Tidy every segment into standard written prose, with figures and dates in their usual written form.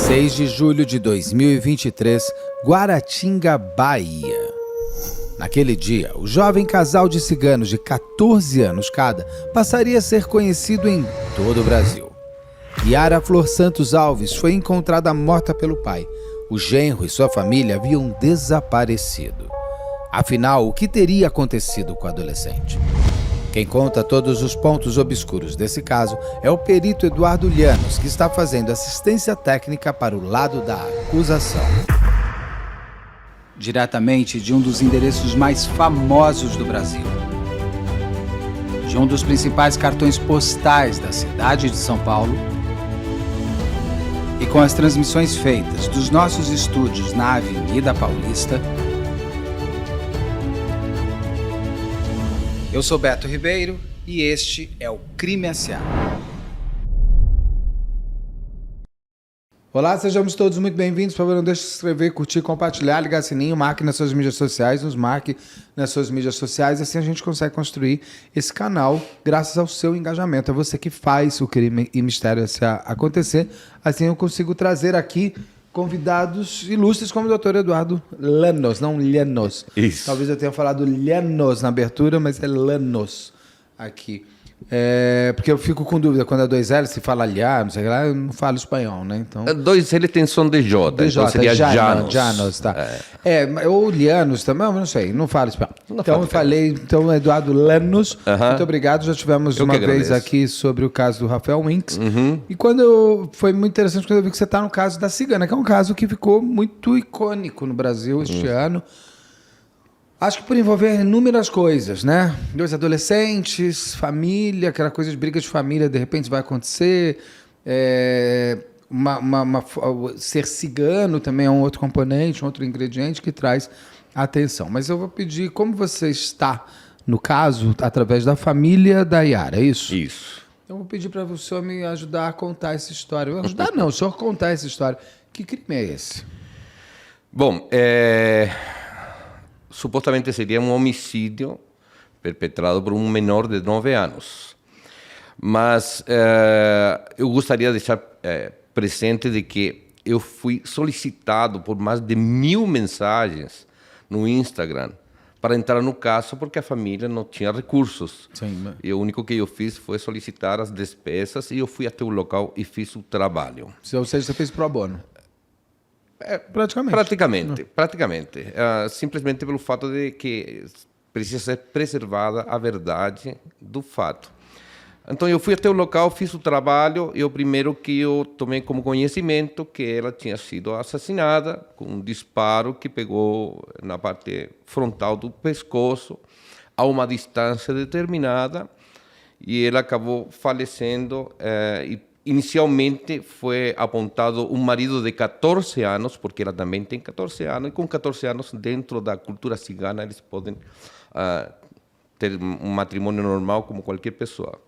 6 de julho de 2023, Guaratinga, Bahia. Naquele dia, o jovem casal de ciganos de 14 anos cada passaria a ser conhecido em todo o Brasil. Yara Flor Santos Alves foi encontrada morta pelo pai. O genro e sua família haviam desaparecido. Afinal, o que teria acontecido com a adolescente? Quem conta todos os pontos obscuros desse caso é o perito Eduardo Llanos, que está fazendo assistência técnica para o lado da acusação. Diretamente de um dos endereços mais famosos do Brasil. De um dos principais cartões postais da cidade de São Paulo. E com as transmissões feitas dos nossos estúdios na Avenida Paulista. Eu sou Beto Ribeiro e este é o Crime S.A. Olá, sejamos todos muito bem-vindos. Por favor, não deixe de se inscrever, curtir, compartilhar, ligar o sininho, marque nas suas mídias sociais, nos marque nas suas mídias sociais. Assim a gente consegue construir esse canal graças ao seu engajamento. É você que faz o Crime e Mistério S.A. acontecer. Assim eu consigo trazer aqui convidados ilustres como o Dr. Eduardo Llanos, não Llanos. Isso. Talvez eu tenha falado Llanos na abertura, mas é Llanos aqui. Porque eu fico com dúvida, quando é 2L, se fala Llanos, não sei lá, eu não falo espanhol, né? Então, 2L tem som de J, então seria Llanos. Tá. Ou Llanos também, eu não sei, não falo espanhol. Então eu falei, Eduardo Llanos, muito obrigado, já tivemos uma vez aqui sobre o caso do Rafael Winks, e foi muito interessante quando eu vi que você está no caso da cigana, que é um caso que ficou muito icônico no Brasil este ano. Acho que por envolver inúmeras coisas, né? 2 adolescentes, família, aquela coisa de briga de família, de repente vai acontecer. Ser cigano também é um outro componente, um outro ingrediente que traz atenção. Mas eu vou pedir, como você está no caso, através da família da Yara, é isso? Isso. Eu vou pedir para o senhor me ajudar a contar essa história. Eu ajudar não, o senhor contar essa história. Que crime é esse? Bom, supostamente seria um homicídio perpetrado por um menor de 9 anos. Mas eu gostaria de deixar presente de que eu fui solicitado por mais de 1000 mensagens no Instagram para entrar no caso porque a família não tinha recursos. Sim. E o único que eu fiz foi solicitar as despesas e eu fui até o local e fiz o trabalho. Ou seja, você fez pro bono? Praticamente. Simplesmente pelo fato de que precisa ser preservada a verdade do fato. Então eu fui até o local, fiz o trabalho e o primeiro que eu tomei como conhecimento que ela tinha sido assassinada com um disparo que pegou na parte frontal do pescoço a uma distância determinada e ela acabou falecendo inicialmente foi apontado um marido de 14 anos, porque ela também tem 14 anos, e com 14 anos, dentro da cultura cigana, eles podem ter um matrimônio normal como qualquer pessoa.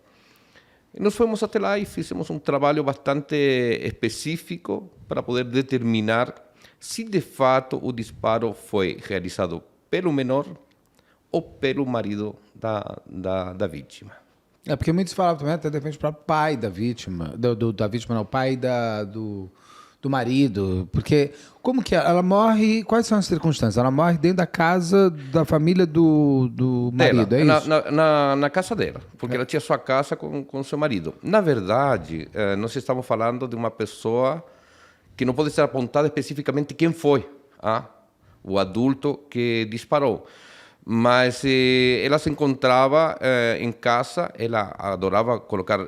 E nós fomos até lá e fizemos um trabalho bastante específico para poder determinar se de fato o disparo foi realizado pelo menor ou pelo marido da vítima. Porque muitos falavam também, até de repente, para o pai da vítima, da vítima não, o pai do marido, porque como que ela morre, quais são as circunstâncias? Ela morre dentro da casa da família do marido, é isso? Na casa dela, porque ela tinha sua casa com seu marido. Na verdade, nós estamos falando de uma pessoa que não pode ser apontada especificamente quem foi, o adulto que disparou. Mas ela se encontrava em casa, ela adorava colocar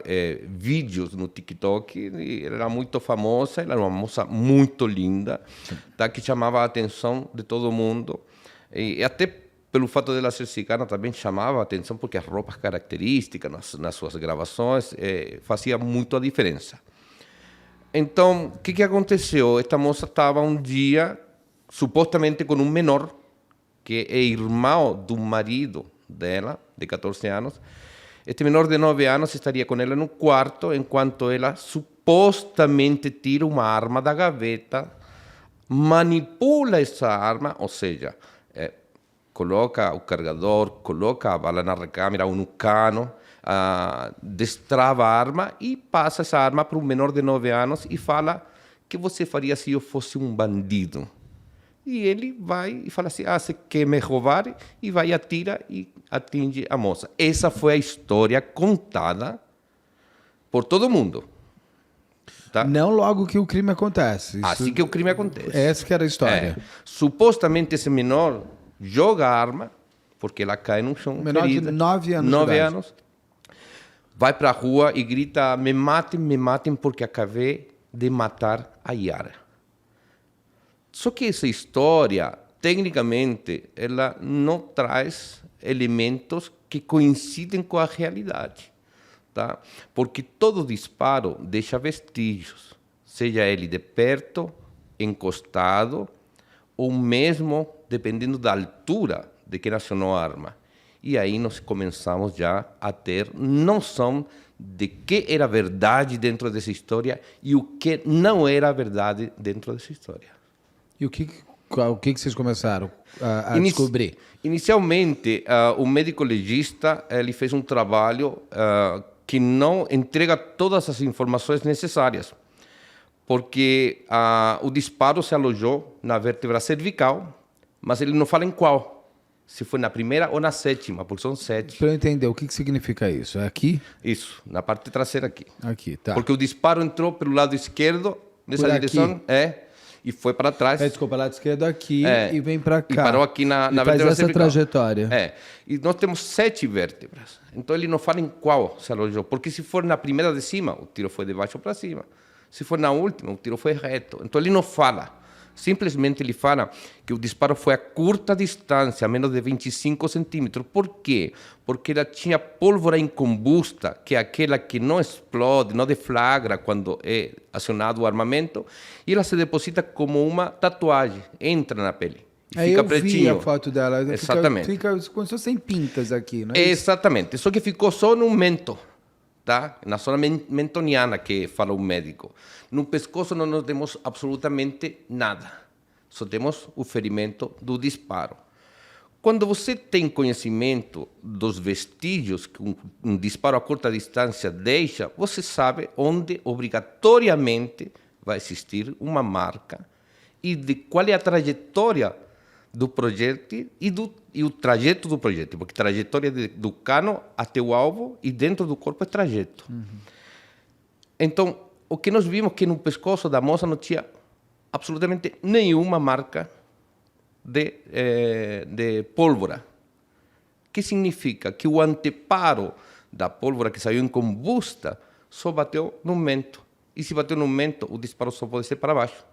vídeos no TikTok, e ela era muito famosa, ela era uma moça muito linda, tá, que chamava a atenção de todo mundo. E até pelo fato de ela ser cigana também chamava a atenção, porque as roupas características nas suas gravações fazia muito a diferença. Então, o que aconteceu? Esta moça estava um dia, supostamente com um menor, que é irmão do marido dela, de 14 anos. Este menor de 9 anos estaria com ela no quarto, enquanto ela supostamente tira uma arma da gaveta, manipula essa arma, ou seja, coloca o carregador, coloca a bala na recâmara ou no cano, destrava a arma e passa essa arma para um menor de 9 anos e fala que você faria se eu fosse um bandido? E ele vai e fala assim, você quer me roubar? E vai, atira e atinge a moça. Essa foi a história contada por todo mundo. Tá? Não logo que o crime acontece. Assim que o crime acontece. Essa que era a história. Supostamente esse menor joga a arma, porque ela cai no chão. Menor ferida, de 9 anos. 9 anos. Vai para a rua e grita, me matem, porque acabei de matar a Yara. Só que essa história, tecnicamente, ela não traz elementos que coincidem com a realidade. Tá? Porque todo disparo deixa vestígios, seja ele de perto, encostado, ou mesmo dependendo da altura de quem acionou a arma. E aí nós começamos já a ter noção de que era verdade dentro dessa história e o que não era verdade dentro dessa história. E o que vocês começaram a descobrir? Inicialmente, o médico legista ele fez um trabalho que não entrega todas as informações necessárias, porque o disparo se alojou na vértebra cervical, mas ele não fala em qual, se foi na primeira ou na sétima, porque são 7. Para eu entender, o que significa isso? É aqui? Isso, na parte traseira aqui. Aqui, tá. Porque o disparo entrou pelo lado esquerdo, nessa direção, e foi para trás. Desculpa, lado esquerdo aqui e vem para cá. E parou aqui na vértebra faz essa cervical. Trajetória. E nós temos 7 vértebras. Então ele não fala em qual se alojou. Porque se for na primeira de cima, o tiro foi de baixo para cima. Se for na última, o tiro foi reto. Então ele não fala. Simplesmente ele fala que o disparo foi a curta distância, a menos de 25 centímetros. Por quê? Porque ela tinha pólvora incombusta, que é aquela que não explode, não deflagra quando é acionado o armamento, e ela se deposita como uma tatuagem, entra na pele. E fica pretinho. Eu vi a foto dela. Exatamente. Fica como se fossem pintas aqui, não é? Exatamente. Só que ficou só no mento. Tá? Na zona mentoniana, que fala o médico. No pescoço não nós temos absolutamente nada. Só temos o ferimento do disparo. Quando você tem conhecimento dos vestígios que um disparo a curta distância deixa, você sabe onde obrigatoriamente vai existir uma marca e de qual é a trajetória do projétil e o trajeto do projétil, porque trajetória do cano até o alvo e dentro do corpo é trajeto. Então, o que nós vimos que no pescoço da moça não tinha absolutamente nenhuma marca de pólvora. Que significa que o anteparo da pólvora que saiu em combusta só bateu no mento. E se bateu no mento, o disparo só pode ser para baixo.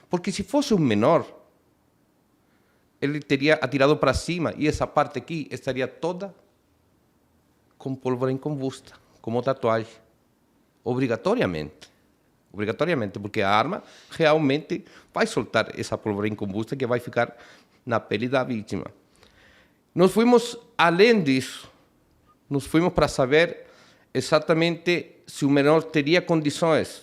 Porque se fosse um menor, ele teria atirado para cima e essa parte aqui estaria toda com pólvora incombusta, como tatuagem. Obrigatoriamente. Obrigatoriamente, porque a arma realmente vai soltar essa pólvora incombusta que vai ficar na pele da vítima. Nós fomos além disso. Nós fomos para saber exatamente se o menor teria condições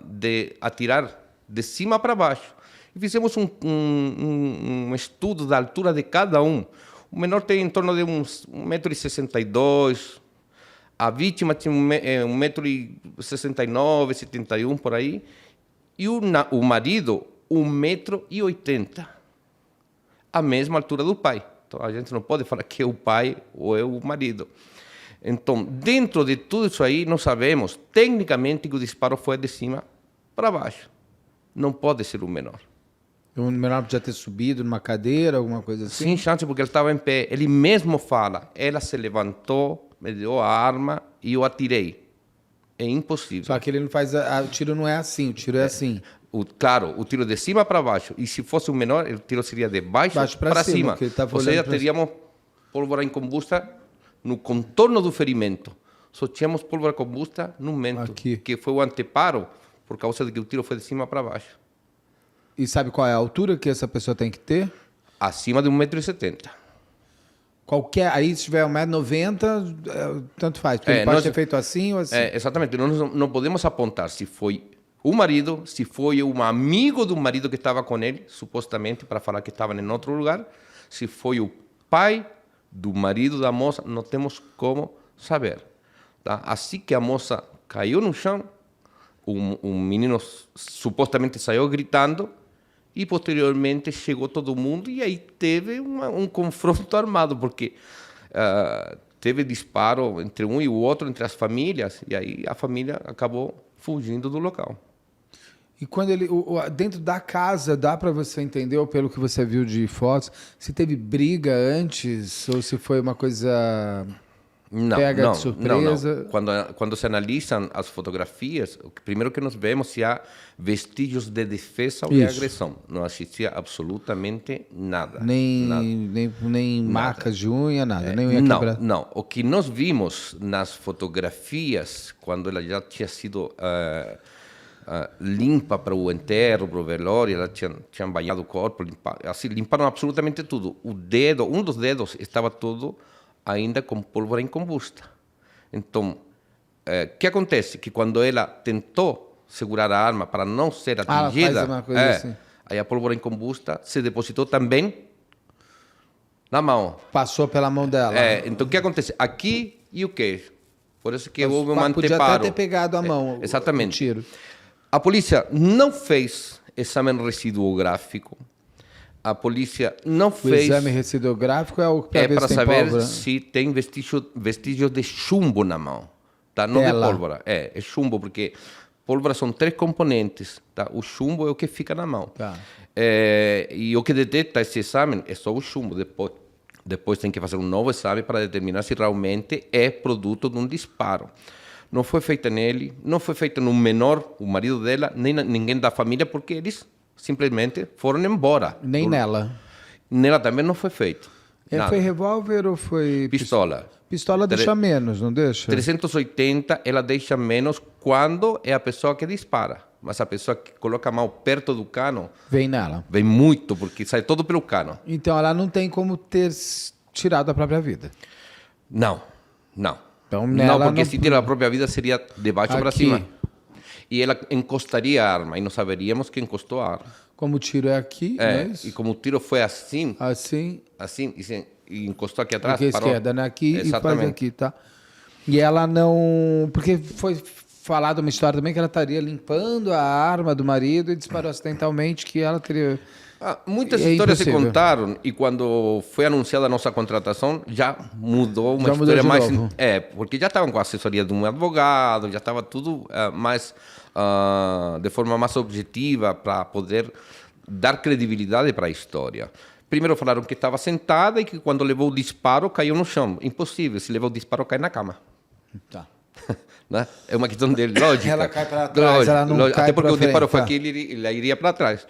de atirar de cima para baixo. E fizemos um estudo da altura de cada um. O menor tem em torno de uns 1,62 m. A vítima tinha 1,69 m, 71 por aí. E o marido, 1,80 m. A mesma altura do pai. Então, a gente não pode falar que é o pai ou é o marido. Então, dentro de tudo isso aí, nós sabemos, tecnicamente, que o disparo foi de cima para baixo. Não pode ser o menor. O menor podia ter subido numa cadeira, alguma coisa assim? Sem chance, porque ele estava em pé. Ele mesmo fala, ela se levantou, me deu a arma e eu atirei. É impossível. Só que ele não faz... o tiro não é assim, o tiro é assim. Claro, o tiro de cima para baixo. E se fosse o menor, o tiro seria de baixo para cima. Ou seja, teríamos pólvora incombusta no contorno do ferimento. Só tínhamos pólvora combusta no mento, que foi o anteparo, por causa de que o tiro foi de cima para baixo. E sabe qual é a altura que essa pessoa tem que ter? Acima de 1,70 m. Qualquer, aí se tiver 1,90 m, tanto faz. Porque ele pode ter feito assim ou assim. Exatamente. Nós não podemos apontar se foi o marido, se foi um amigo do marido que estava com ele, supostamente, para falar que estava em outro lugar, se foi o pai do marido da moça, não temos como saber. Tá? Assim que a moça caiu no chão, um menino supostamente saiu gritando e posteriormente chegou todo mundo e aí teve um confronto armado, porque teve disparo entre um e o outro, entre as famílias, e aí a família acabou fugindo do local. E quando ele dentro da casa, dá para você entender, ou pelo que você viu de fotos, se teve briga antes ou se foi uma coisa pega de surpresa? Não. Quando se analisam as fotografias, o primeiro que nós vemos se há vestígios de defesa ou de agressão. Não existia absolutamente nada. Nem marcas de unha, nada. Nem unha quebrada. Não. O que nós vimos nas fotografias, quando ela já tinha sido limpa para o enterro, para o velório, ela tinha banhado o corpo, limparam absolutamente tudo. O dedo, um dos dedos estava todo ainda com pólvora incombusta. Então, o que acontece? Que quando ela tentou segurar a arma para não ser atingida, faz uma coisa assim. Aí a pólvora incombusta se depositou também na mão. Passou pela mão dela. Então, o que acontece? Aqui e o quê? Por isso que houve um anteparo. Podia até ter pegado a mão, exatamente. O tiro. A polícia não fez exame residuográfico. A polícia não fez... O exame residuográfico é para saber se tem vestígio de chumbo na mão. Tá? Não de pólvora. É chumbo, porque pólvora são 3 componentes. Tá? O chumbo é o que fica na mão. Tá. E o que detecta esse exame é só o chumbo. Depois tem que fazer um novo exame para determinar se realmente é produto de um disparo. Não foi feita nele, não foi feita no menor, o marido dela, nem ninguém da família, porque eles simplesmente foram embora. Nem nela. Nela também não foi feito. Foi revólver ou foi... Pistola. Pistola deixa menos, não deixa? 380 ela deixa menos quando é a pessoa que dispara. Mas a pessoa que coloca a mão perto do cano... Vem nela. Vem muito, porque sai todo pelo cano. Então ela não tem como ter tirado a própria vida? Não. Então, não, porque se tirar a própria vida seria de baixo para cima. E ela encostaria a arma, e nós saberíamos que encostou a arma. Como o tiro é aqui, não é isso? E como o tiro foi assim, e encostou aqui atrás, porque parou. Esquerda, né? Aqui e faz aqui, tá? E ela não... Porque foi falado uma história também que ela estaria limpando a arma do marido e disparou acidentalmente, que ela teria... Muitas histórias se contaram e quando foi anunciada a nossa contratação já mudou uma história mais... porque já estavam com a assessoria de um advogado, já estava tudo mais de forma mais objetiva para poder dar credibilidade para a história. Primeiro falaram que estava sentada e que quando levou o disparo caiu no chão. Impossível, se levou o disparo cai na cama. Tá. Né? É uma questão de lógica. Ela cai para trás, ela não cai até porque o disparo foi tá. aqui, ela iria para trás.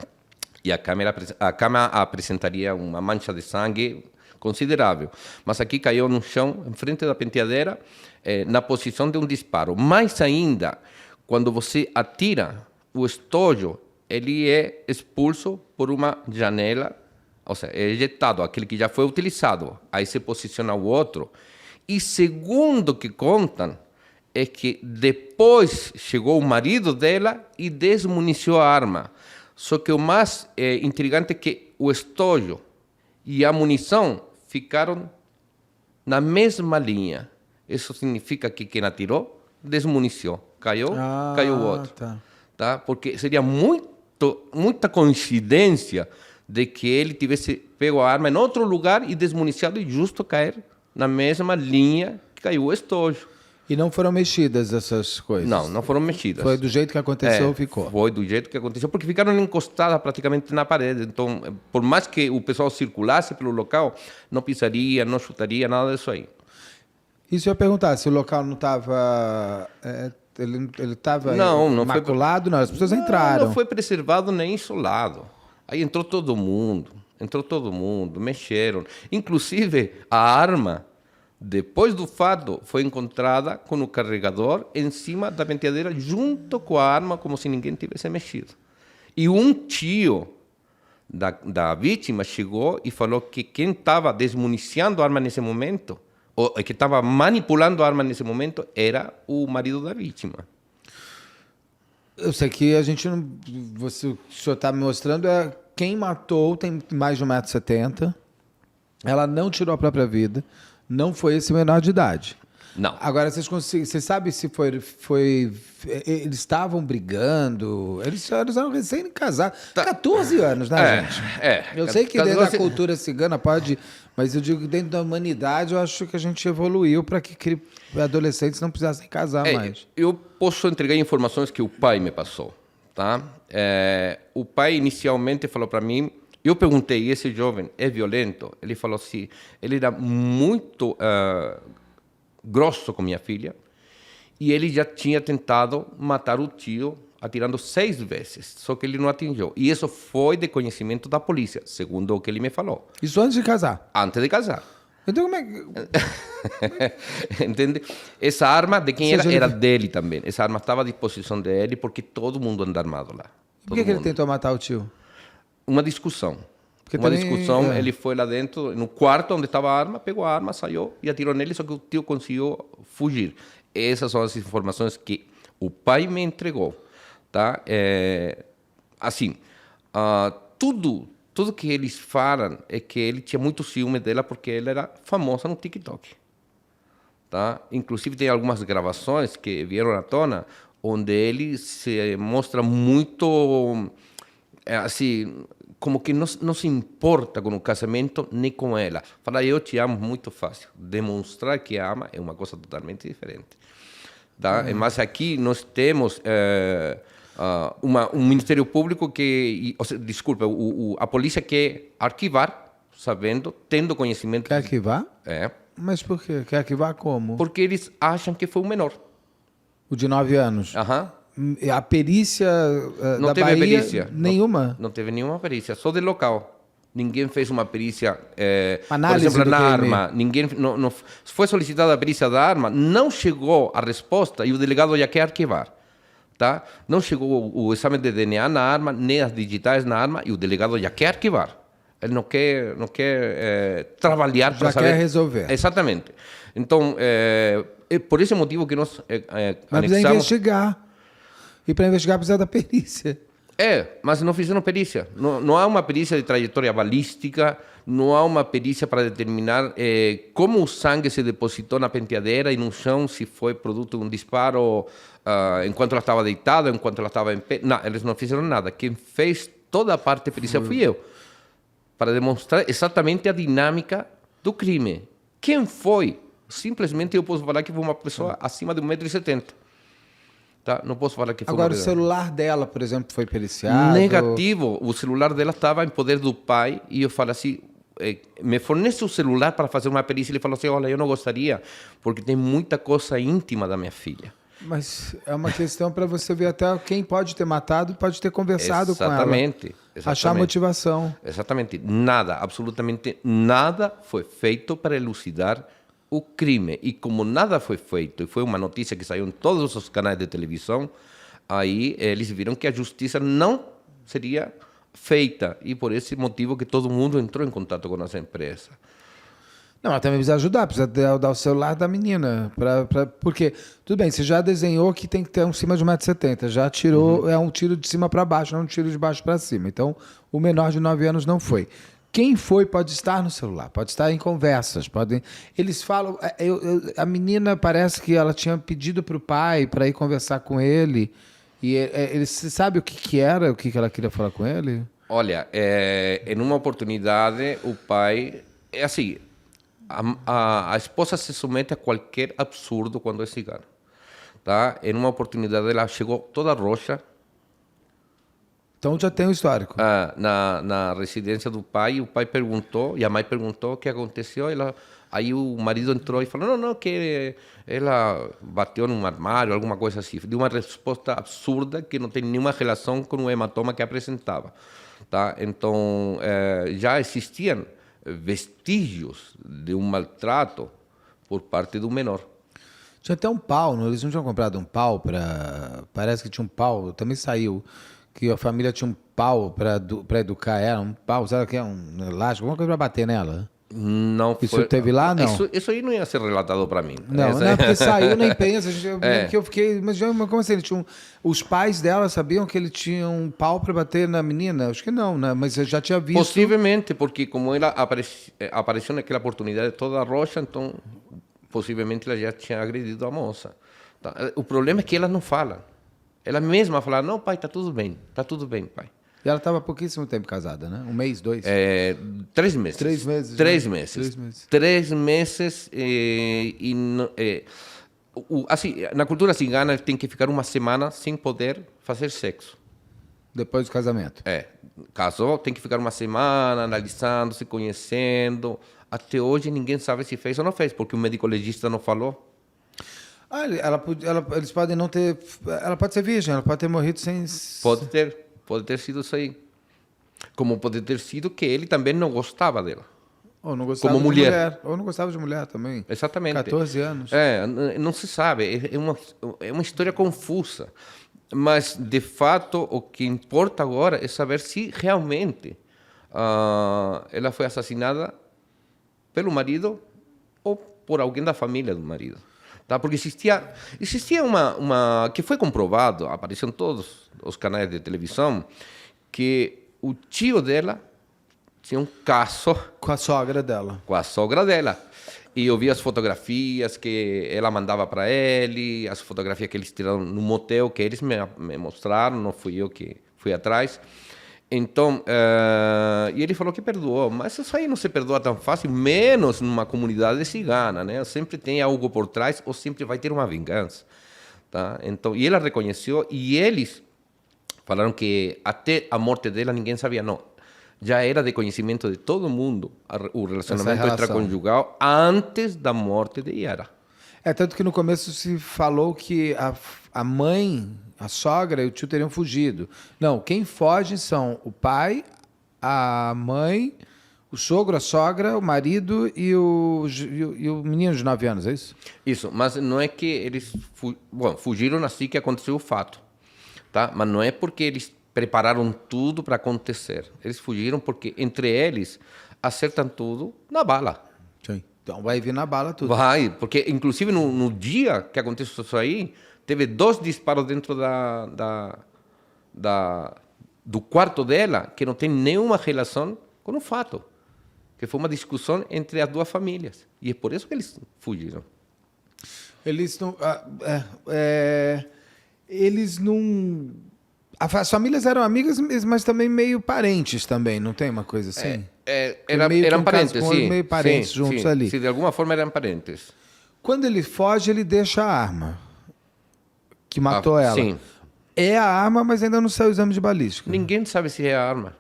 E a cama apresentaria uma mancha de sangue considerável. Mas aqui caiu no chão, em frente da penteadeira, na posição de um disparo. Mais ainda, quando você atira, o estojo ele é expulso por uma janela, ou seja, é ejetado, aquele que já foi utilizado. Aí se posiciona o outro. E segundo que contam, é que depois chegou o marido dela e desmuniciou a arma. Só que o mais intrigante é que o estojo e a munição ficaram na mesma linha. Isso significa que quem atirou desmuniciou. Caiu o outro. Tá? Porque seria muita coincidência de que ele tivesse pego a arma em outro lugar e desmuniciado e justo cair na mesma linha que caiu o estojo. E não foram mexidas essas coisas? Não foram mexidas. Foi do jeito que aconteceu, ficou? Foi do jeito que aconteceu, porque ficaram encostadas praticamente na parede. Então, por mais que o pessoal circulasse pelo local, não pisaria, não chutaria, nada disso aí. Isso eu ia perguntar, se o local não estava... ele estava maculado? Não, as pessoas entraram. Não foi preservado nem isolado. Aí entrou todo mundo, mexeram. Inclusive, a arma... Depois do fato, foi encontrada com o carregador em cima da penteadeira, junto com a arma, como se ninguém tivesse mexido. E um tio da vítima chegou e falou que quem estava desmuniciando a arma nesse momento, ou que estava manipulando a arma nesse momento, era o marido da vítima. Eu sei que a gente não... o senhor está me mostrando quem matou, tem mais de 1,70 m. Ela não tirou a própria vida. Não foi esse menor de idade. Não. Agora, você sabe se eles estavam brigando? Eles eram recém-casados. 14 anos, né, gente? Eu sei que dentro da cultura cigana pode, mas eu digo que dentro da humanidade eu acho que a gente evoluiu para que adolescentes não precisassem casar mais. Eu posso entregar informações que o pai me passou, tá? O pai inicialmente falou para mim, eu perguntei, esse jovem é violento? Ele falou assim, ele era muito grosso com minha filha, e ele já tinha tentado matar o tio atirando 6 vezes, só que ele não atingiu. E isso foi de conhecimento da polícia, segundo o que ele me falou. Isso antes de casar? Antes de casar. Então como é que... Entende? Essa arma, de quem era? Era dele também. Essa arma estava à disposição dele, porque todo mundo anda armado lá. Por que ele tentou matar o tio? Uma discussão. Porque uma também, discussão, ele foi lá dentro, no quarto onde estava a arma, pegou a arma, saiu e atirou nele, só que o tio conseguiu fugir. Essas são as informações que o pai me entregou. Tá? Assim, tudo que eles falam é que ele tinha muito ciúme dela porque ela era famosa no TikTok. Tá? Inclusive, tem algumas gravações que vieram à tona onde ele se mostra muito, assim, como que não se importa com o casamento nem com ela. Falar eu te amo muito fácil. Demonstrar que ama é uma coisa totalmente diferente. Tá? Mas aqui nós temos um Ministério Público que, desculpa, a polícia quer arquivar, sabendo, tendo conhecimento. Quer arquivar? É. Mas por quê? Quer arquivar como? Porque eles acham que foi um menor. O de 9 anos? Aham. A perícia não da teve Bahia, perícia. nenhuma? Não teve nenhuma perícia, só de local. Ninguém fez uma perícia, Análise por exemplo, na crime. arma. Ninguém, não foi solicitada a perícia da arma, não chegou a resposta e o delegado já quer arquivar. Tá? Não chegou o exame de DNA na arma, nem as digitais na arma, e o delegado já quer arquivar. Ele não quer trabalhar para saber. Já quer resolver. Exatamente. Então, é por esse motivo que nós Mas precisa investigar. E para investigar precisa da perícia. Mas não fizeram perícia. Não há uma perícia de trajetória balística, não há uma perícia para determinar como o sangue se depositou na penteadeira e no chão, se foi produto de um disparo enquanto ela estava deitada, enquanto ela estava em pé. Não, eles não fizeram nada. Quem fez toda a parte pericial fui eu, para demonstrar exatamente a dinâmica do crime. Quem foi? Simplesmente eu posso falar que foi uma pessoa acima de 1,70 m. Tá? Não posso falar que foi Agora, uma... o celular dela, por exemplo, foi periciado? Negativo. O celular dela estava em poder do pai e eu falei assim, me fornece o celular para fazer uma perícia. Ele falou assim, olha, eu não gostaria, porque tem muita coisa íntima da minha filha. Mas é uma questão para você ver até quem pode ter matado e pode ter conversado com ela. Exatamente. Achar motivação. Exatamente. Nada, absolutamente nada foi feito para elucidar o crime. E como nada foi feito, e foi uma notícia que saiu em todos os canais de televisão, aí eles viram que a justiça não seria feita. E por esse motivo que todo mundo entrou em contato com essa empresa. Não, ela também precisa ajudar, precisa dar o celular da menina. Porque, tudo bem, você já desenhou que tem que ter um cima de 1,70 m, já tirou, é um tiro de cima para baixo, não um tiro de baixo para cima. Então, o menor de 9 anos não foi. Quem foi pode estar no celular, pode estar em conversas. Eles falam... a menina parece que ela tinha pedido para o pai para ir conversar com ele. E você sabe o que era, o que ela queria falar com ele? Olha, em uma oportunidade, o pai... É assim... A esposa se submete a qualquer absurdo quando é cigana. Tá? Em uma oportunidade, ela chegou toda roxa. Então já tem o histórico. Na residência do pai, o pai perguntou, e a mãe perguntou o que aconteceu. Aí o marido entrou e falou, não, que ela bateu num armário, alguma coisa assim. Deu uma resposta absurda que não tem nenhuma relação com o hematoma que apresentava. Tá? Então, já existiam vestígios de um maltrato por parte do menor. Tinha até um pau, eles não tinham comprado um pau para... Parece que tinha um pau, também saiu, que a família tinha um pau para educar ela, um pau, sabe o que é? Um elástico, alguma coisa para bater nela. Não Isso foi... teve lá, não? Isso aí não ia ser relatado para mim. Não, porque saiu na imprensa. Que eu fiquei... Mas como assim? Os pais dela sabiam que ele tinha um pau para bater na menina? Acho que não, né? Mas eu já tinha visto... Possivelmente, porque como ela apareceu naquela oportunidade toda roxa, então possivelmente ela já tinha agredido a moça. Tá? O problema é que elas não falam. Ela mesma fala, não, pai, tá tudo bem, pai. E ela estava há pouquíssimo tempo casada, né? Um mês, dois? 3 meses. 3 meses. 3 né? meses. 3 meses. 3 meses assim, na cultura cigana ele tem que ficar uma semana sem poder fazer sexo. Depois do casamento. Casou, tem que ficar uma semana analisando, se conhecendo. Até hoje ninguém sabe se fez ou não fez, porque o médico legista não falou. Eles podem não ter... Ela pode ser virgem, ela pode ter morrido sem... Pode ter sido isso aí. Como pode ter sido que ele também não gostava dela. Ou não gostava como de mulher. Ou não gostava de mulher também. Exatamente. 14 anos. Não se sabe. É uma história confusa. Mas, de fato, o que importa agora é saber se realmente ela foi assassinada pelo marido ou por alguém da família do marido. Tá? Porque existia uma que foi comprovado, apareceu em todos os canais de televisão, que o tio dela tinha um caso Com a sogra dela. com a sogra dela. E eu vi as fotografias que ela mandava para ele, as fotografias que eles tiraram no motel, que eles me mostraram, não fui eu que fui atrás. Então, e ele falou que perdoou, mas isso aí não se perdoa tão fácil, menos numa comunidade cigana, né? Sempre tem algo por trás ou sempre vai ter uma vingança, tá? Então, e ela reconheceu e eles falaram que até a morte dela ninguém sabia, não. Já era de conhecimento de todo mundo o relacionamento extraconjugal antes da morte de Yara. Tanto que no começo se falou que a mãe, a sogra e o tio teriam fugido. Não, quem foge são o pai, a mãe, o sogro, a sogra, o marido e o menino de 9 anos, é isso? Isso, mas não é que eles fugiram assim que aconteceu o fato, tá? Mas não é porque eles prepararam tudo para acontecer. Eles fugiram porque entre eles acertam tudo na bala. Sim. Então vai vir na bala tudo. Vai, porque inclusive no dia que aconteceu isso aí, teve 2 disparos dentro do quarto dela que não tem nenhuma relação com o fato. Que foi uma discussão entre as duas famílias. E é por isso que eles fugiram. Eles não... eles não... As famílias eram amigas, mas também meio parentes também, não tem uma coisa assim? Eram parentes, sim. Meio parentes juntos ali. Sim, de alguma forma eram parentes. Quando ele foge, ele deixa a arma que matou ela. Sim. É a arma, mas ainda não saiu o exame de balística. Ninguém sabe se é a arma.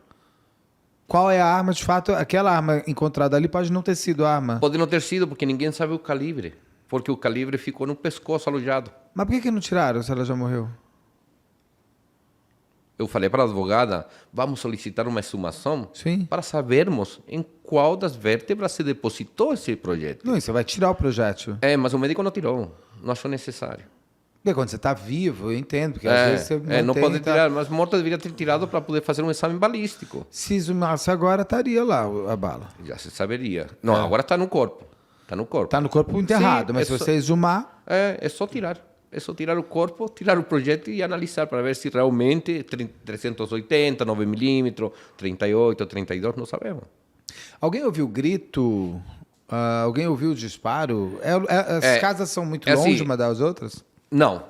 Qual é a arma, de fato? Aquela arma encontrada ali pode não ter sido a arma. Pode não ter sido, porque ninguém sabe o calibre. Porque o calibre ficou no pescoço alojado. Mas por que não tiraram se ela já morreu? Eu falei para a advogada, vamos solicitar uma exumação Sim. para sabermos em qual das vértebras se depositou esse projétil. Não, você vai tirar o projétil. Mas o médico não tirou, não achou necessário. Porque quando você está vivo, eu entendo, porque às vezes você não pode tá... tirar, mas morto deveria ter tirado para poder fazer um exame balístico. Se exumasse agora, estaria lá a bala. Já se saberia. Não, agora está no corpo. Está no corpo. Está no corpo enterrado, Sim, mas se você exumar... É só tirar. É só tirar o corpo, tirar o projétil e analisar para ver se realmente 380, 9 milímetros, 38, 32, não sabemos. Alguém ouviu o grito? Alguém ouviu o disparo? As casas são muito longe assim, uma das outras? Não.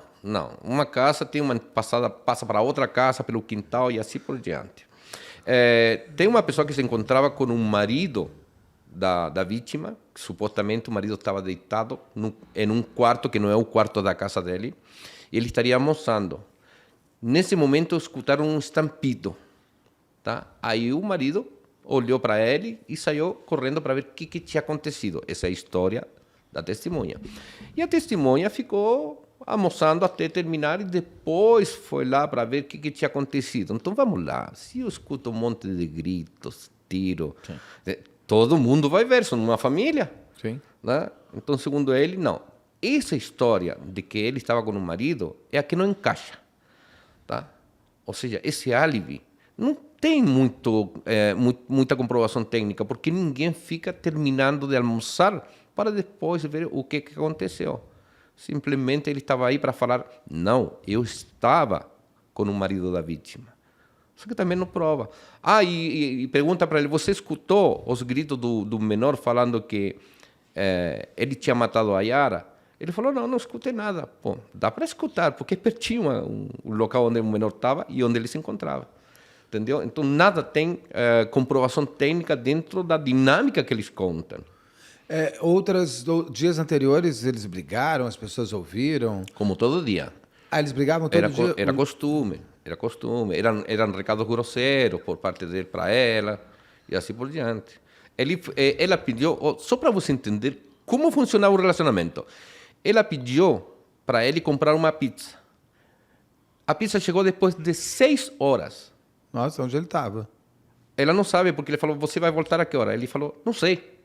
Uma casa tem uma passada, passa para outra casa pelo quintal e assim por diante. Tem uma pessoa que se encontrava com um marido da vítima, que supostamente o marido estava deitado em um quarto que não é o quarto da casa dele, e ele estaria almoçando. Nesse momento, escutaram um estampido. Tá? Aí o marido olhou para ele e saiu correndo para ver o que tinha acontecido. Essa é a história da testemunha. E a testemunha ficou almoçando até terminar e depois foi lá para ver o que tinha acontecido. Então, vamos lá. Se eu escuto um monte de gritos, tiro... Todo mundo vai ver, são uma família. Sim. Né? Então, segundo ele, não. Essa história de que ele estava com um marido é a que não encaixa. Tá? Ou seja, esse álibi não tem muita comprovação técnica, porque ninguém fica terminando de almoçar para depois ver o que aconteceu. Simplesmente ele estava aí para falar, não, eu estava com o marido da vítima. Só que também não prova. E pergunta para ele, você escutou os gritos do menor falando que ele tinha matado a Yara. Ele falou, não escutei nada. Bom, dá para escutar, porque é pertinho o local onde o menor estava e onde ele se encontrava. Entendeu? Então, nada tem comprovação técnica dentro da dinâmica que eles contam. Dias anteriores, eles brigaram, as pessoas ouviram? Como todo dia. Eles brigavam todo dia? Era costume. Eram recados grosseiros por parte dele para ela e assim por diante. Ela pediu, só para você entender como funcionava o relacionamento, ela pediu para ele comprar uma pizza. A pizza chegou depois de 6 horas. Nossa, onde ele estava? Ela não sabe, porque ele falou, você vai voltar a que hora? Ele falou, não sei.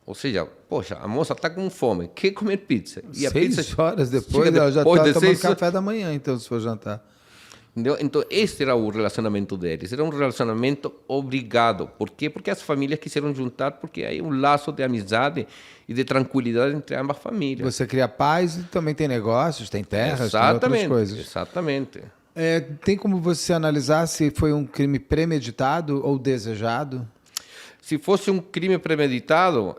Ou seja, poxa, a moça está com fome, quer comer pizza. E a 6 horas depois, ela já está tomando café da manhã, então, se for jantar. Entendeu? Então, esse era o relacionamento deles. Era um relacionamento obrigado. Por quê? Porque as famílias quiseram juntar, porque aí um laço de amizade e de tranquilidade entre ambas famílias. Você cria paz e também tem negócios, tem terras, exatamente, tem outras coisas. Exatamente. Tem como você analisar se foi um crime premeditado ou desejado? Se fosse um crime premeditado,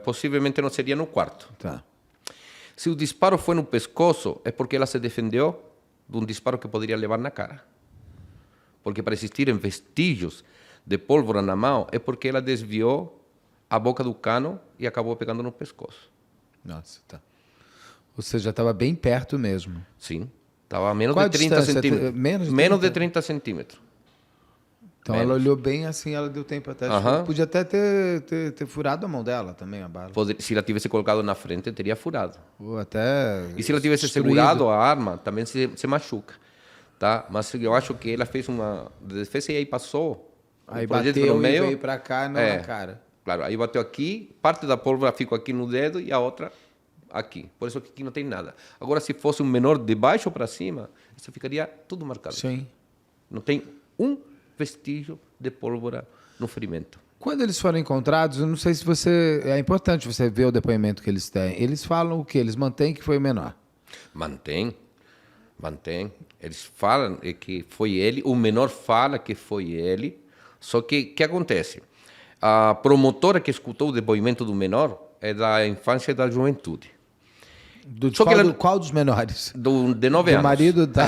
possivelmente não seria no quarto. Tá. Se o disparo foi no pescoço, é porque ela se defendeu de um disparo que poderia levar na cara. Porque para existirem vestígios de pólvora na mão, é porque ela desviou a boca do cano e acabou pegando no pescoço. Nossa, tá. Ou seja, estava bem perto mesmo. Sim, estava a menos Qual de 30 centímetros. Menos de 30 centímetros. Então ela olhou bem assim, ela deu tempo até. Podia até ter furado a mão dela também, a bala. Se ela tivesse colocado na frente, teria furado. Ou até e se ela tivesse segurado a arma, também se machuca. Tá? Mas eu acho que ela fez uma defesa e aí passou. Aí bateu no meio, e veio para cá, não na cara. Claro, aí bateu aqui, parte da pólvora ficou aqui no dedo e a outra aqui. Por isso que aqui não tem nada. Agora, se fosse um menor de baixo para cima, isso ficaria tudo marcado. Sim. Não tem um vestígio de pólvora no ferimento. Quando eles foram encontrados, eu não sei se você... É importante você ver o depoimento que eles têm. Eles falam o quê? Eles mantêm que foi o menor? Mantém. Eles falam que foi ele, o menor fala que foi ele. Só que o que acontece? A promotora que escutou o depoimento do menor é da infância e da juventude. Qual dos menores? De 9 anos. O marido tá,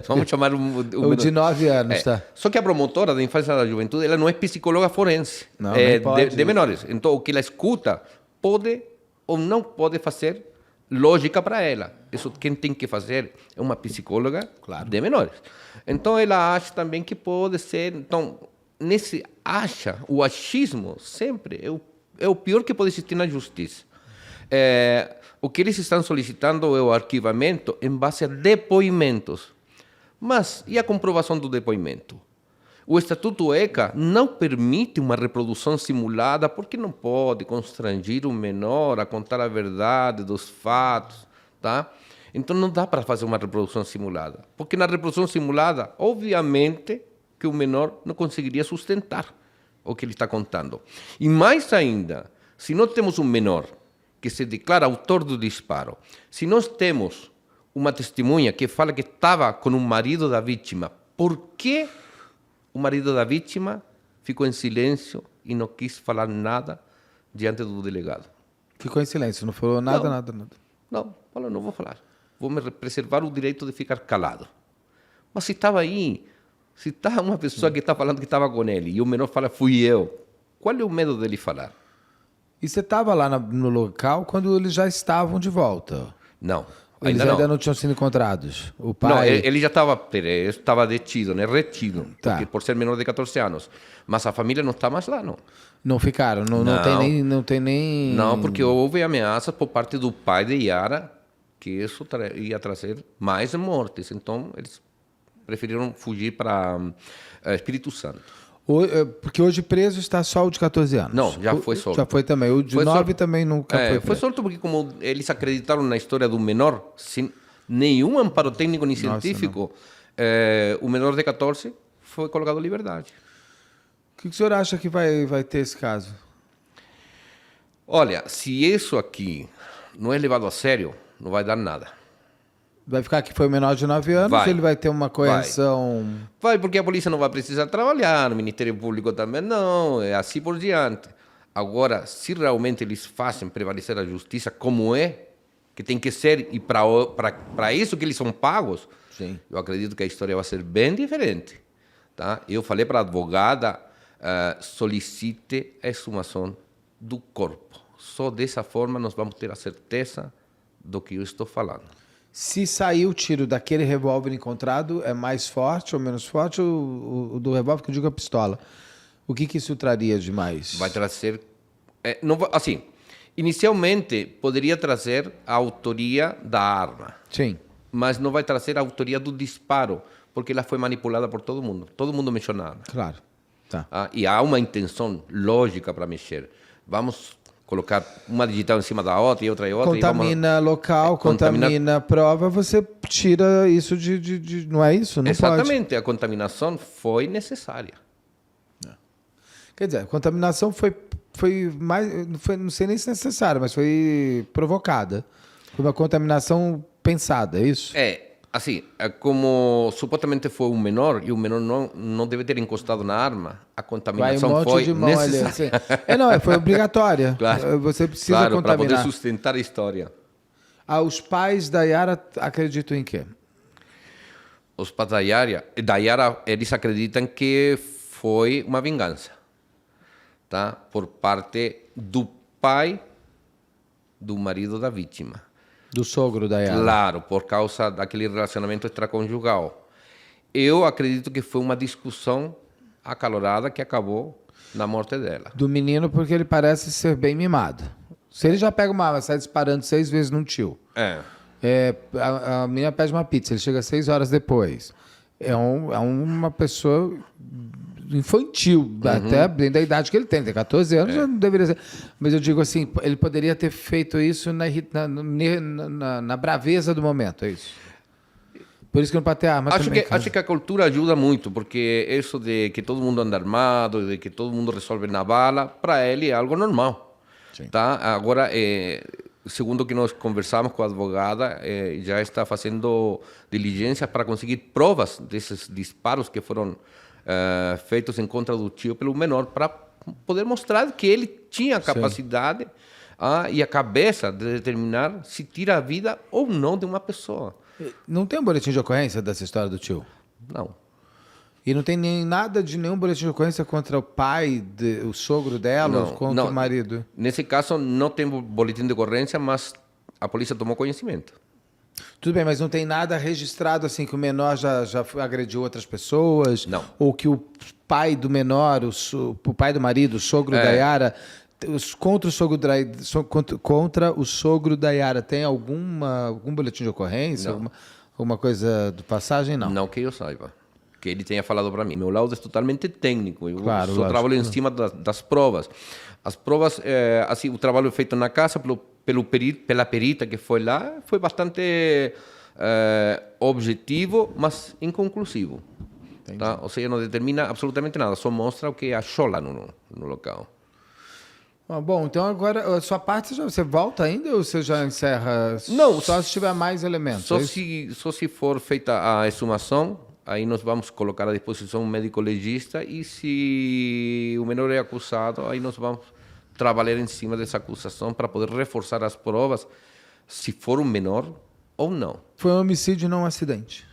Vamos chamar o de 9 anos, tá. Só que a promotora da infância e da juventude, ela não é psicóloga forense. Não, de menores. Então, o que ela escuta pode ou não pode fazer lógica para ela. Isso quem tem que fazer é uma psicóloga de menores. Então, ela acha também que pode ser... Então, o achismo sempre é o pior que pode existir na justiça. O que eles estão solicitando é o arquivamento em base a depoimentos. Mas e a comprovação do depoimento? O Estatuto ECA não permite uma reprodução simulada porque não pode constranger o menor a contar a verdade dos fatos. Tá? Então não dá para fazer uma reprodução simulada. Porque na reprodução simulada, obviamente, que o menor não conseguiria sustentar o que ele está contando. E mais ainda, se nós temos um menor que se declara autor do disparo, se nós temos uma testemunha que fala que estava com o marido da vítima, por que o marido da vítima ficou em silêncio e não quis falar nada diante do delegado? Ficou em silêncio, não falou nada, nada. Não, falou, não vou falar. Vou me preservar o direito de ficar calado. Mas se estava aí, se está uma pessoa que está falando que estava com ele e o menor fala, fui eu, qual é o medo dele falar? E você estava lá no local quando eles já estavam de volta? Não. Eles ainda não tinham sido encontrados? O pai... Não, ele já estava detido, né? Retido, tá. Por ser menor de 14 anos. Mas a família não está mais lá, não. Não ficaram? Não tem nem... Não, porque houve ameaças por parte do pai de Yara que isso ia trazer mais mortes. Então, eles preferiram fugir para Espírito Santo. Porque hoje preso está só o de 14 anos. Não, já foi solto. Já foi também. O de 9 também nunca foi preso. Foi solto porque como eles acreditaram na história do menor, sem nenhum amparo técnico nem científico, o menor de 14 foi colocado em liberdade. O que o senhor acha que vai ter esse caso? Olha, se isso aqui não é levado a sério, não vai dar nada. Vai ficar que foi o menor de 9 anos, ele vai ter uma correção... Vai, porque a polícia não vai precisar trabalhar, o Ministério Público também não, é assim por diante. Agora, se realmente eles fazem prevalecer a justiça como é, que tem que ser, e para isso que eles são pagos, Sim. eu acredito que a história vai ser bem diferente. Tá? Eu falei para a advogada, solicite a exumação do corpo. Só dessa forma nós vamos ter a certeza do que eu estou falando. Se sair o tiro daquele revólver encontrado, é mais forte ou menos forte? O do revólver, que eu digo a pistola. O que isso traria de mais? Vai trazer... não, assim, inicialmente poderia trazer a autoria da arma. Sim. Mas não vai trazer a autoria do disparo, porque ela foi manipulada por todo mundo. Todo mundo mexeu na arma. Claro. Tá. E há uma intenção lógica para mexer. Vamos colocar uma digital em cima da outra e outra e outra. Contamina local, contamina prova, você tira isso de... Não é isso? Não Exatamente. pode. A contaminação foi necessária. Quer dizer, a contaminação foi mais... não sei nem se é necessária, mas foi provocada. Foi uma contaminação pensada, é isso? Assim, como supostamente foi um menor, e o menor não deve ter encostado na arma, a contaminação Vai um monte foi de mão ali, necessária. assim. Não, foi obrigatória. Claro, você precisa claro, para contaminar. poder sustentar a história. Os pais da Yara acreditam em quê? Os pais da Yara, eles acreditam que foi uma vingança, tá? Por parte do pai do marido da vítima. Do sogro da Yara. Claro, por causa daquele relacionamento extraconjugal. Eu acredito que foi uma discussão acalorada que acabou na morte dela. Do menino, porque ele parece ser bem mimado. Se ele já pega uma arma, sai disparando 6 vezes num tio. A menina pede uma pizza, ele chega 6 horas depois. É uma pessoa infantil, até dentro da idade que ele tem 14 anos, já não deveria ser. Mas eu digo assim, ele poderia ter feito isso na braveza do momento, é isso. Por isso que não pode ter arma também. Acho que a cultura ajuda muito, porque isso de que todo mundo anda armado, de que todo mundo resolve na bala, para ele é algo normal. Tá? Agora, segundo o que nós conversamos com a advogada, já está fazendo diligências para conseguir provas desses disparos que foram feitos em contra do tio pelo menor, para poder mostrar que ele tinha a capacidade e a cabeça de determinar se tira a vida ou não de uma pessoa. Não tem um boletim de ocorrência dessa história do tio? Não. E não tem nada de nenhum boletim de ocorrência contra o pai, o sogro dela, ou contra o marido? Nesse caso, não tem boletim de ocorrência, mas a polícia tomou conhecimento. Tudo bem, mas não tem nada registrado assim que o menor já agrediu outras pessoas? Não. Ou que o pai do menor, o pai do marido, o sogro da Yara, contra o sogro da Yara, tem algum boletim de ocorrência? Alguma coisa de passagem? Não. Não que eu saiba. Que ele tenha falado para mim. Meu laudo é totalmente técnico. Eu só trabalho em cima das provas. As provas, assim, o trabalho feito na casa pela perita que foi lá, foi bastante objetivo, mas inconclusivo. Tá? Ou seja, não determina absolutamente nada, só mostra o que achou lá no local. Bom, então agora, a sua parte, você volta ainda ou você já encerra? Não. Só se tiver mais elementos. Só se for feita a exumação, aí nós vamos colocar à disposição um médico legista, e se o menor é acusado, aí nós vamos trabalhar em cima dessa acusação para poder reforçar as provas, se for um menor ou não. Foi um homicídio, não um acidente?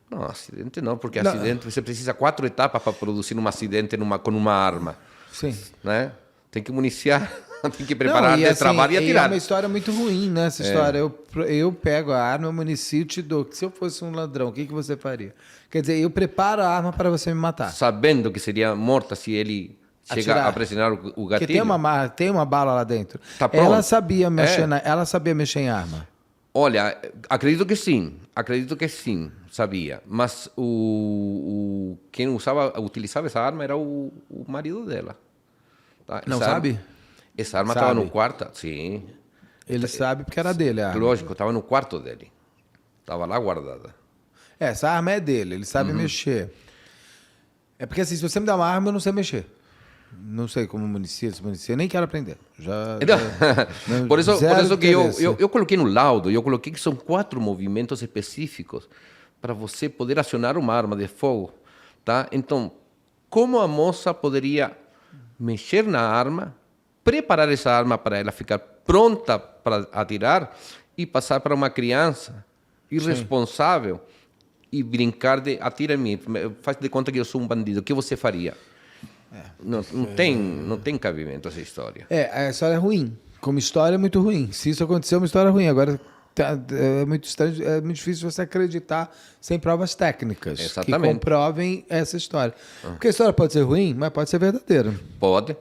Não, acidente não, porque acidente você precisa 4 etapas para produzir um acidente com uma arma. Sim. Né? Tem que municiar, tem que preparar, trabalhar e atirar. É uma história muito ruim, né? Essa história. Eu pego a arma, eu municio e te dou. Se eu fosse um ladrão, o que você faria? Quer dizer, eu preparo a arma para você me matar. Sabendo que seria morta se ele chegar a pressionar o gatilho. Porque tem uma bala lá dentro. Tá pronto. Ela sabia mexer em arma. Olha, acredito que sim, sabia. Mas quem utilizava essa arma era o marido dela. Tá? Não sabe? Essa arma estava no quarto, sim. Ele sabe porque era dele a arma. Lógico, estava no quarto dele. Estava lá guardada. Essa arma é dele, ele sabe mexer. É porque assim, se você me dá uma arma, eu não sei mexer. Não sei como municia, nem quero aprender. Por isso que eu coloquei no laudo, eu coloquei que são 4 movimentos específicos para você poder acionar uma arma de fogo. Tá? Então, como a moça poderia mexer na arma preparar essa arma para ela ficar pronta para atirar e passar para uma criança irresponsável e brincar de atira em mim, faz de conta que eu sou um bandido, o que você faria? Não tem cabimento essa história. A história é ruim. Como história é muito ruim. Se isso aconteceu, é uma história ruim. Agora, é muito estranho, é muito difícil você acreditar sem provas técnicas que comprovem essa história. Porque a história pode ser ruim, mas pode ser verdadeira. Pode.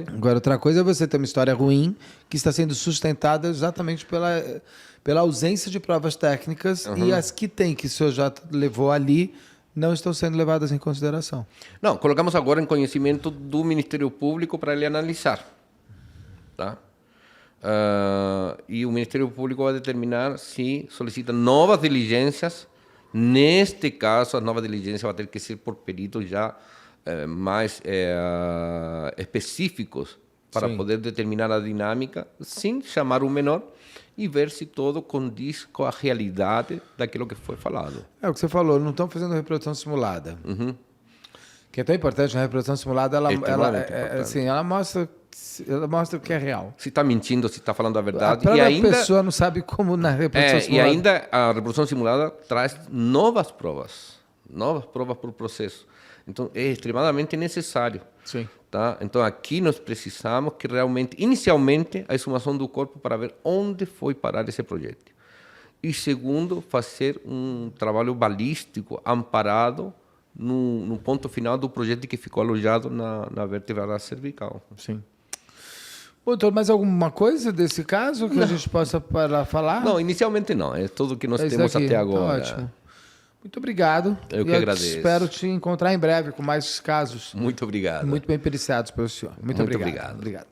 Agora, outra coisa é você ter uma história ruim que está sendo sustentada exatamente pela ausência de provas técnicas e as que tem, que o senhor já levou ali, não estão sendo levadas em consideração. Não, colocamos agora em conhecimento do Ministério Público para ele analisar. Tá? E o Ministério Público vai determinar se solicita novas diligências. Neste caso, a nova diligência vai ter que ser por peritos já mais específicos para poder determinar a dinâmica, sem chamar o menor e ver se todo condiz com a realidade daquilo que foi falado. É o que você falou, não estão fazendo reprodução simulada. Que é tão importante, a reprodução simulada, ela mostra o que é real. Se está mentindo, se está falando a verdade. A pessoa não sabe como na reprodução simulada. E ainda a reprodução simulada traz novas provas para o processo. Então, é extremadamente necessário. Sim. Tá? Então, aqui nós precisamos que realmente, inicialmente, a exumação do corpo para ver onde foi parar esse projétil. E segundo, fazer um trabalho balístico amparado no ponto final do projétil que ficou alojado na vértebra cervical. Sim. Doutor, mais alguma coisa desse caso que a gente possa falar? Não, inicialmente não. É tudo que nós temos até agora. Tá ótimo. Muito obrigado. Eu que agradeço. Espero te encontrar em breve com mais casos. Muito obrigado. Muito bem periciados pelo senhor. Muito obrigado. Obrigado.